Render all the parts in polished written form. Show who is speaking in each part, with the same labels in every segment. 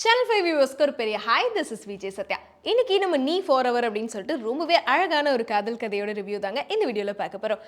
Speaker 1: Channel 5 வியூவர்ஸ்க்கு ஒரு பெரிய hi, this is Vijay Sathya. இன்னைக்கு நம்ம நீ ஃபார் எவர் அப்படின்னு சொல்லிட்டு ரொம்பவே அழகான ஒரு காதல் கதையோட ரிவ்யூ தாங்க இந்த வீடியோவில் பார்க்க போகிறோம்.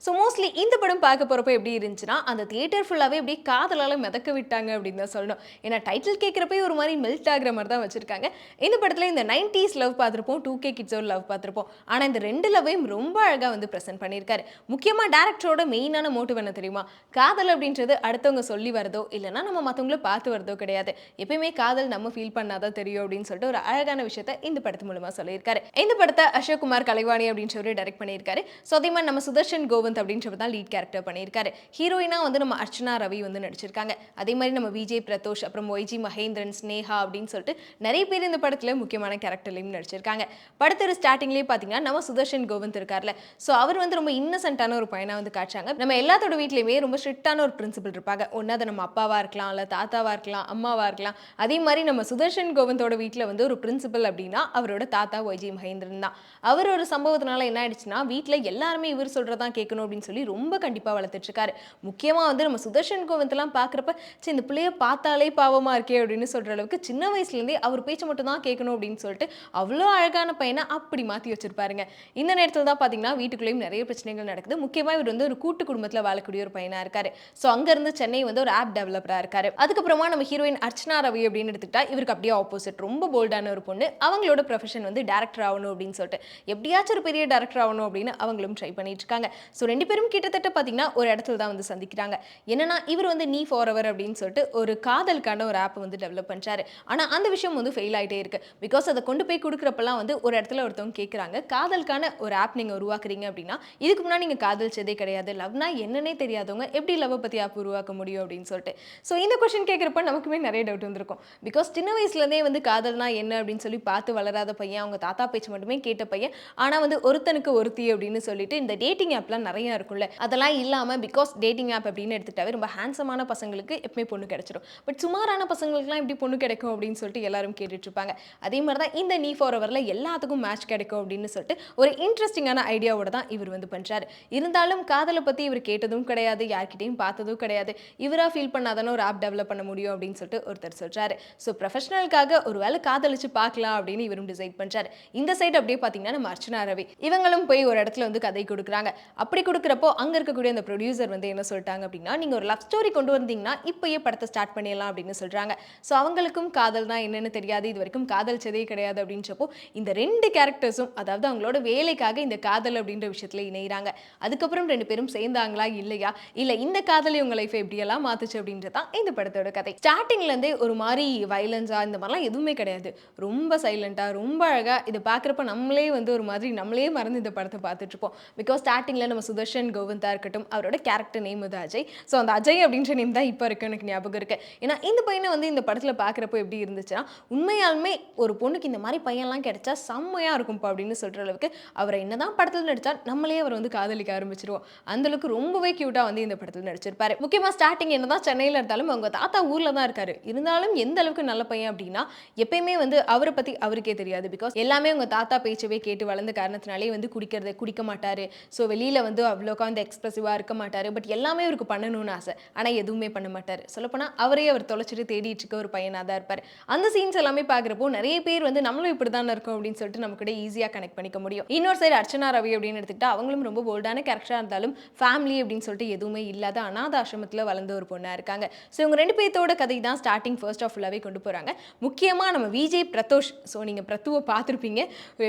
Speaker 1: ஸோ மோஸ்ட்லி இந்த படம் பார்க்க போகிறப்ப எப்படி இருந்துச்சுன்னா, அந்த தியேட்டர் ஃபுல்லாகவே அப்படியே காதலால் மிதக்க விட்டாங்க அப்படின்னு தான் சொல்லணும். ஏன்னா டைட்டில் கேட்குறப்பே ஒரு மாதிரி மெல்ட் ஆகிற மாதிரி தான் வச்சுருக்காங்க. இந்த படத்தில் இந்த 90s லவ் பார்த்துருப்போம், 2K கிட்ஸோட லவ் பார்த்துருப்போம். ஆனால் இந்த ரெண்டு லவ்வையும் ரொம்ப அழகாக வந்து ப்ரெசென்ட் பண்ணியிருக்காரு. முக்கியமாக டேரக்டரோட மெயினான மோட்டிவ் என்ன தெரியுமா? காதல் அப்படின்றது அடுத்தவங்க சொல்லி வரதோ இல்லைனா நம்ம மற்றவங்கள பார்த்து வரதோ கிடையாது. எப்பயுமே காதல் நம்ம ஃபீல் பண்ணாதான் தெரியும் அப்படின்னு சொல்லிட்டு ஒரு அழகான விஷயத்தை இந்த படத்து மூலமாக சொல்லியிருக்காரு. இந்த படத்தை அசோக் குமார் கலைவாணி அப்படின்றவர் டைரக்ட் பண்ணியிருக்காரு. ஸோ அதே மாதிரி நம்ம சுதர்ஷன் கோவிந்த் அப்படின்றவர் தான் லீட் கேரக்டர் பண்ணியிருக்காரு. ஹீரோயினா வந்து நம்ம அர்ச்சனா ரவி வந்து நடிச்சிருக்காங்க. அதே மாதிரி நம்ம விஜய் பிரதோஷ், அப்புறம் ஒய்ஜி மகேந்திரன், ஸ்னேகா அப்படின்னு சொல்லிட்டு நிறைய பேர் இந்த படத்துல முக்கியமான கேரக்டர்லையும் நடிச்சிருக்காங்க. படத்தோட ஸ்டார்டிங்லேயே பார்த்தீங்கன்னா நம்ம சுதர்ஷன் கோவிந்த் இருக்கார்ல, ஸோ அவர் வந்து ரொம்ப இன்னசென்ட்டான ஒரு பையனா வந்து காட்டுறாங்க. நம்ம எல்லாத்தோட வீட்லையுமே ரொம்ப ஸ்ட்ரிக்டான ஒரு பிரின்சிபல் இருப்பாங்க. ஒன்று அது நம்ம அப்பாவா இருக்கலாம், இல்லை தாத்தாவா இருக்கலாம், அம்மாவா இருக்கலாம். அதே மாதிரி நம்ம சுதர்ஷன் கோவிந்தோட வீட்டில் வந்து ஒரு பிரின்சிபல் அப்படின்னா அவரோட தாத்தா ஒய்ஜி மகேந்திரன் தான். அவர் ஒரு சம்பவத்தினால என்ன ஆயிடுச்சுன்னா, வீட்டில் எல்லாருமே இவர் சொல்றதான் கேட்கணும் அப்படின்னு சொல்லி ரொம்ப கண்டிப்பாக வளர்த்துட்டு இருக்காரு. முக்கியமாக வந்து நம்ம சுதர்ஷன் கோவிந்த்லாம் பார்க்குறப்ப இந்த பிள்ளைய பார்த்தாலே பாவமாக இருக்கே அப்படின்னு சொல்கிற அளவுக்கு சின்ன வயசுலேருந்தே அவர் பேச்சு மட்டும் தான் கேட்கணும் அப்படின்னு சொல்லிட்டு அவ்வளோ அழகான பையனை அப்படி மாற்றி வச்சிருப்பாருங்க. இந்த நேரத்தில் தான் பார்த்தீங்கன்னா வீட்டுக்குள்ளேயும் நிறைய பிரச்சனைகள் நடக்குது. முக்கியமாக இவர் வந்து ஒரு கூட்டு குடும்பத்தில் வாழக்கூடிய ஒரு பையனாக இருக்காரு. ஸோ அங்கேருந்து சென்னை வந்து ஒரு ஆப் டெவலப்பராக இருக்காரு. அதுக்கப்புறமா நம்ம ஹீரோயின் அர்ச்சனா ரவி அப்படின்னு எடுத்துக்கிட்டா இவருக்கு அப்படியே ஆப்போசிட், ரொம்ப போல்டான ஒரு பொண்ணு. அவங்களோட ப்ரொஃபஷன் வந்து டேரக்டர் ஆகணும் அப்படின்னு சொல்லிட்டு எப்படியாச்சும் ஒரு பெரிய டேரக்டர் ஆகணும் அப்படின்னு அவங்களும் ட்ரை பண்ணிட்டு இருக்காங்க. ஸோ ரெண்டு பேரும் கிட்டத்தட்ட பார்த்தீங்கன்னா ஒரு இடத்துல தான் வந்து சந்திக்கிறாங்க. என்னன்னா இவர் வந்து நீ ஃபார் எவர் அப்படின்னு சொல்லிட்டு ஒரு காதலுக்கான ஒரு ஆப் வந்து டெவலப் பண்ணுறாரு. ஆனால் அந்த விஷயம் வந்து ஃபெயில் ஆகிட்டே இருக்கு. பிகாஸ் அதை கொண்டு போய் கொடுக்குறப்பெல்லாம் வந்து ஒரு இடத்துல ஒருத்தவங்க கேட்குறாங்க, காதலுக்கான ஒரு ஆப் நீங்கள் உருவாக்குறீங்க அப்படின்னா இதுக்கு முன்னாடி நீங்கள் காதலிச்சதே கிடையாது, லவ்னா என்னன்னே தெரியாதவங்க எப்படி லவ் பற்றி ஆப் உருவாக்க முடியும் அப்படின்னு சொல்லிட்டு. ஸோ இந்த கொஸ்டின் கேட்குறப்ப நமக்குமே நிறைய டவுட் வந்திருக்கும். பிகாஸ் சின்ன வயசுலேருந்தே வந்து காதல்னா என்ன அப்படின்னு சொல்லி பார்த்து வளராத பையன், அவங்க தாத்தா பேச்சு மட்டுமே கேட்ட பையன், ஆனால் வந்து ஒருத்தனுக்கு ஒருத்தி அப்படின்னு சொல்லிட்டு இந்த டேட்டிங் ஆப்லாம் நிறைய இருக்கும்ல, அதெல்லாம் இல்லாமல் பிகாஸ் டேட்டிங் ஆப் அப்படின்னு எடுத்துக்கிட்டாவே ரொம்ப ஹேண்ட்ஸமான பசங்களுக்கு எப்பவுமே பொண்ணு கிடைச்சிடும். பட் சுமாரான பசங்களுக்குலாம் எப்படி பொண்ணு கிடைக்கும் அப்படின்னு சொல்லிட்டு எல்லாரும் கேட்டுட்டு இருப்பாங்க. அதே மாதிரி தான் இந்த நீ ஃபார் எவரில் எல்லாத்துக்கும் மேட்ச் கிடைக்கும் அப்படின்னு சொல்லிட்டு ஒரு இன்ட்ரெஸ்டிங்கான ஐடியாவோட தான் இவர் வந்து பண்ணுறாரு. இருந்தாலும் காதலை பற்றி இவர் கேட்டதும் கிடையாது, யார்கிட்டையும் பார்த்ததும் கிடையாது. இவராக ஃபீல் பண்ணாதானே ஒரு ஆப் டெவலப் பண்ண முடியும் அப்படின்னு சொல்லிட்டு ஒருத்தர் சொல்கிறாரு. ஸோ ப்ரொஃபஷனலுக்காக ஒரு வேலை காதலிச்சு பார்க்கலாம் அப்படின்னு இவரும் டிசைட் பண்ணுறாரு. இந்த சைடு அப்படியே பார்த்தீங்கன்னா நம்ம அர்ச்சனா ரவி இவங்களும் போய் ஒரு இடத்துல வந்து கதை கொடுக்குறாங்க. அப்படி கொடுக்குறப்போ அங்கே இருக்கக்கூடிய அந்த ப்ரொடியூசர் வந்து என்ன சொல்லிட்டாங்க அப்படின்னா, நீங்கள் ஒரு லவ் ஸ்டோரி கொண்டு வந்தீங்கன்னா இப்போயே படத்தை ஸ்டார்ட் பண்ணிடலாம் அப்படின்னு சொல்கிறாங்க. ஸோ அவங்களுக்கும் காதல் தான் என்னென்னு தெரியாது, இது வரைக்கும் காதலிச்சதே கிடையாது அப்படின்றப்போ இந்த ரெண்டு கேரக்டர்ஸும் அதாவது அவங்களோட வேலைக்காக இந்த காதல் அப்படின்ற விஷயத்தில் இணைகிறாங்க. அதுக்கப்புறம் ரெண்டு பேரும் சேர்ந்தாங்களா இல்லையா, இல்லை இந்த காதல் இவங்க லைஃப் எப்படியெல்லாம் மாற்றுச்சு அப்படின்றது தான் இந்த படத்தோட கதை. ஸ்டார்டிங்லேருந்தே ஒரு மாதிரி வயலன்ஸாக இந்த மாதிரிலாம் எதுவுமே கிடையாது. ரொம்ப சைலண்ட்டாக ரொம்ப அழகாக இதை பார்க்குறப்ப நம்மளே வந்து ஒரு மாதிரி நம்மளே மறந்து இந்த படத்தை பார்த்துட்டு இருப்போம். பிகாஸ் ஸ்டார்டிங்கில் நம்ம சுதர்ஷன் கோவிந்தா இருக்கட்டும், அவரோட கேரக்டர் நேம் வந்து அஜய். ஸோ அந்த அஜய் அப்படின்ற நேம் தான் இப்போ இருக்கு எனக்கு ஞாபகம் இருக்கு. ஏன்னா இந்த பையனை வந்து இந்த படத்தில் பார்க்குறப்போ எப்படி இருந்துச்சுன்னா, உண்மையாலுமே ஒரு பொண்ணுக்கு இந்த மாதிரி பையன்லாம் கிடைச்சா செம்மையாக இருக்கும்ப்பா அப்படின்னு சொல்கிற அளவுக்கு அவரை என்னதான் படத்தில் நடித்தா நம்மளே அவர் வந்து காதலிக்க ஆரம்பிச்சிருவோம். அந்தளவுக்கு ரொம்பவே க்யூட்டாக வந்து இந்த படத்தில் நடிச்சிருப்பாரு. முக்கியமாக ஸ்டார்டிங் என்னதான் சென்னையில் இருந்தாலும் அவங்க தாத்தா ஊரில் தான் இருக்காரு. இருந்தாலும் எந்த அளவுக்கு நல்ல பையன் அப்படின்னா எப்பயுமே வந்து அவரை பற்றி அவருக்கே தெரியாது. பிகாஸ் எல்லாமே அவங்க தாத்தா பேச்சவே கேட்டு வளர்ந்த காரணத்தினாலே வந்து குடிக்க மாட்டார். ஸோ வெளியில் வந்து அவ்வளோக்கா வந்து எக்ஸ்பிரசிவாக இருக்க மாட்டார். பட் எல்லாமே அவருக்கு பண்ணணும்னு ஆசை, ஆனால் எதுவுமே பண்ண மாட்டார். சொல்லப்போனால் அவரே அவர் தொலைச்சிட்டு தேடிட்டு இருக்க ஒரு பையனாக தான் இருப்பார். அந்த சீன்ஸ் எல்லாமே பார்க்குறப்போ நிறைய பேர் வந்து நம்மளும் இப்படி தான் இருக்கோம் அப்படின்னு சொல்லிட்டு நம்ம கூட ஈஸியாக கனெக்ட் பண்ணிக்க முடியும். இன்னொரு சைடு அர்ச்சனா ரவி அப்படின்னு எடுத்துக்கிட்டா அவங்களும் ரொம்ப போல்டான கேரக்டராக இருந்தாலும் ஃபேமிலி அப்படின்னு சொல்லிட்டு எதுவுமே இல்லாத அநாத ஆசிரமத்தில் வளர்ந்த ஒரு பொண்ணாக இருக்காங்க. ஸோ இவங்க ரெண்டு பேர்த்தோட கதை தான் ஸ்டார்டிங் ஃபர்ஸ்ட் ஆஃப் ஃபுல்லாகவே கொண்டு போகிறாங்க. முக்கியமாக நம்ம விஜய் பிரதோஷ், ஸோ நீங்கள் பிரத்துவை பார்த்துருப்பீங்க.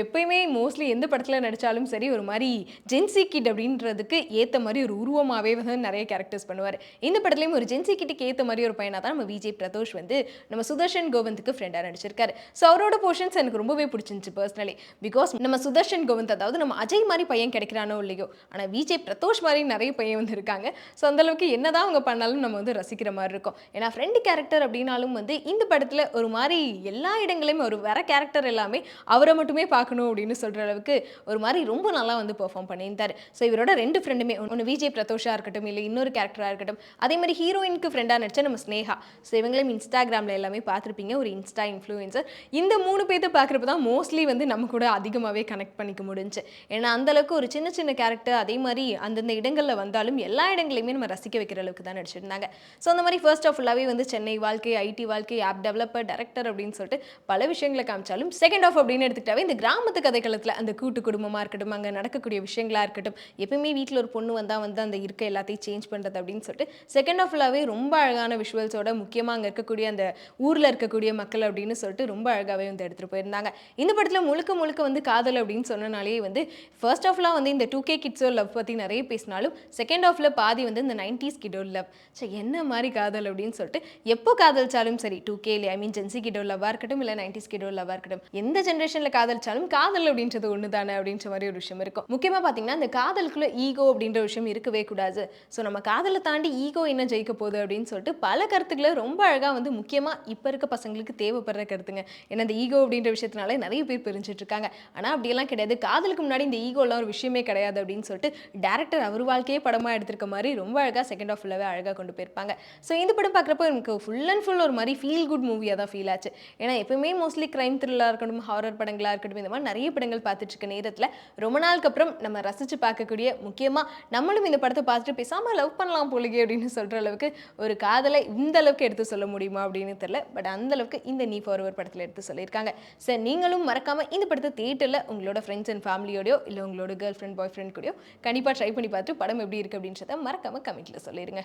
Speaker 1: எப்பயுமே மோஸ்ட்லி எந்த படத்தில் நடித்தாலும் சரி ஒரு மாதிரி ஜென்சி கிட் அப்படின்றதுக்கு ஏற்ற மாதிரி ஒரு உருவமாகவே வந்து நிறைய கேரக்டர்ஸ் பண்ணுவார். இந்த படத்துலையும் ஒரு ஜென்சி கிட்டுக்கு ஏற்ற மாதிரி ஒரு பையனாக தான் நம்ம விஜய் பிரதோஷ் வந்து நம்ம சுதர்ஷன் கோவிந்துக்கு ஃப்ரெண்டாக நடிச்சிருக்காரு. ஸோ அவரோட போர்ஷன்ஸ் எனக்கு ரொம்பவே பிடிச்சிருந்துச்சு பர்சனலி. பிகாஸ் நம்ம சுதர்ஷன் கோவிந்த் அதாவது நம்ம அஜய் மாதிரி பையன் கிடைக்கிறானோ இல்லையோ, ஆனால் விஜய் பிரதோஷ் மாதிரி நிறைய பையன் வந்து இருக்காங்க. ஸோ அந்தளவுக்கு என்னதான் அவங்க பண்ணாலும் நம்ம வந்து ரசிக்கிற மாதிரி இருக்கும். ஏன்னா ஃப்ரெண்டு கேரக்டர் அப்படின்னாலும் வந்து இந்த படத்தில் ஒரு மாதிரி எல்லா இடங்களையுமே ஒரு வர கேரக்டர் எல்லாமே அவரை மட்டுமே பார்க்கணும் அப்படின்னு சொல்கிற அளவுக்கு ஒரு மாதிரி ரொம்ப நல்லா வந்து பெர்ஃபார்ம் பண்ணியிருந்தார். ஸோ இவரோட ரெண்டு ஃப்ரெண்டுமே ஒன்று விஜய் பிரதோஷா இருக்கட்டும், இல்லை இன்னொரு கேரக்டராக இருக்கட்டும், அதே மாதிரி ஹீரோயினுக்கு ஃப்ரெண்டாக நடிச்ச நம்ம ஸ்னேகா. ஸோ இவங்களையும் இன்ஸ்டாகிராமில் எல்லாமே பார்த்துருப்பீங்க, ஒரு இன்ஸ்டா இன்ஃப்ளூயன்சர். இந்த 3 பேர்த்த பார்க்குறப்ப தான் மோஸ்ட்லி வந்து நம்ம கூட அதிகமாகவே கனெக்ட் பண்ணிக்க முடிஞ்சு. ஏன்னா அந்தளவுக்கு ஒரு சின்ன சின்ன கேரக்டர், அதே மாதிரி அந்தந்த இடங்களில் வந்தாலும் எல்லா இடங்களையுமே நம்ம ரசிக்க வைக்கிற அளவுக்கு தான் நடிச்சிருந்தாங்க. ஸோ அந்த மாதிரி ஃபர்ஸ்ட் ஆஃப் ஃபுல்லாகவே வந்து சென்னை வாழ்க்கை, ஐடி வாழ்க்கை, ஆப் டெவலப்பர், டேரக்டர் அப்படின்னு சொல்லிட்டு பல விஷயங்களை காமிச்சாலும், செகண்ட் ஆஃப் அப்படின்னு எடுத்துக்கிட்டாவே இந்த கிராமத்து கதைக்களத்தில் அந்த கூட்டு குடும்பமாக இருக்கட்டும், அங்கே நடக்கக்கூடிய விஷயங்களாக இருக்கட்டும், எப்பவுமே வீட்டில் ஒரு பொண்ணு வந்தால் வந்து அந்த இருக்க எல்லாத்தையும் சேஞ்ச் பண்ணுறது அப்படின்னு சொல்லிட்டு செகண்ட் ஆஃப் ஃபுல்லாகவே ரொம்ப அழகான விஷுவல்ஸோட, முக்கியமாக அங்கே இருக்கக்கூடிய அந்த ஊரில் இருக்கக்கூடிய மக்கள் அப்படின்னு சொல்லிட்டு ரொம்ப அழகாகவே வந்து எடுத்துகிட்டு போயிருந்தாங்க. இந்த படத்தில் முழுக்க முழுக்க வந்து காதல் அப்படின்னு சொன்னனாலே வந்து ஃபர்ஸ்ட் ஆஃப்லாம் வந்து இந்த 2K கிட்ஸோ லவ் பற்றி நிறைய பேசினாலும், செகண்ட் ஆஃப்ல பாதி வந்து இந்த 90s கிட்டோ லவ். ஸோ என்ன மாதிரி காதல் அப்படின்னு சொல்லிட்டு எப்போ காதலிச்சாலும் சரி, 2K ஐ மீன் ஜென்சி கிட்டோ லவ்வாக இருக்கட்டும், இல்லை 90s கிட்டோ லவ்வாக இருக்கட்டும், எந்த ஜென்ரேஷனில் காதலிச்சாலும் காதல் அப்படின்றது ஒன்று தானே அப்படின்ற மாதிரி ஒரு விஷயம் இருக்கும். முக்கியமாக பார்த்தீங்கன்னா இந்த காதலுக்குள்ள ஈகோ அப்படின்ற விஷயம் இருக்கவே கூடாது. ஸோ நம்ம காதலை தாண்டி ஈகோ என்ன ஜெயிக்க போகுது அப்படின்னு சொல்லிட்டு பல கருத்துக்களை ரொம்ப அழகாக வந்து முக்கியமாக இப்போ இருக்க பசங்களுக்கு தேவைப்படுற கருத்துங்க. ஏன்னா இந்த ஈகோ அப்படின்ற விஷயத்தினால நிறைய பேர் பிரிஞ்சுட்டு இருக்காங்க. ஆனால் அப்படியெல்லாம் கிடையாது. காதலுக்கு முன்னாடி இந்த ஈகோலாம் ஒரு விஷயமே கிடையாது அப்படின்னு சொல்லிட்டு டேரக்டர் அவர் வாழ்க்கையே படமாக எடுத்திருக்க மாதிரி ரொம்ப அழகாக செகண்ட் ஆஃப் ஃபுல்லாகவே அழகாக கொண்டு போயிருப்பாங்க. ஸோ இந்த படம் பார்க்குறப்போ எனக்கு ஃபுல் அண்ட் ஃபுல் ஒரு மாதிரி ஃபீல் குட் மூவியாக தான் ஃபீல் ஆச்சு. ஏன்னா எப்பவுமே மோஸ்ட்லி கிரைம் த்ரில்லாக இருக்கட்டும், ஹாரர் படங்களாக இருக்கட்டும், இந்த மாதிரி நிறைய படங்கள் பார்த்துட்டு இருக்க நேரத்தில் ரொம்ப நாளுக்கு அப்புறம் நம்ம ரசித்து பார்க்கக்கூடிய, முக்கியமாக நம்மளும் இந்த படத்தை பார்த்துட்டு பேசாமல் லவ் பண்ணலாம் போலிகே அப்படின்னு சொல்கிற அளவுக்கு ஒரு காதலை இந்த அளவுக்கு எடுத்து சொல்ல முடியுமா அப்படின்னு தெரியல. பட் அந்த அளவுக்கு இந்த நீ ஃபார்வர் படத்தில் எடுத்து சொல்லியிருக்காங்க. சார் நீங்களும் மறக்காமல் இந்த படத்தை தியேட்டரில் உங்களோட ஃப்ரெண்ட்ஸ் அண்ட் ஃபேமிலியோடையோ இல்லை உங்களோட கேர்ள் ஃப்ரெண்ட் பாய் ஃப்ரெண்ட் கூடயோ கண்டிப்பாக ட்ரை பண்ணி பார்த்துட்டு படம் எப்படி இருக்குது அப்படின்றத மறக்காமல் கமெண்ட்டில் சொல்லிடுங்க.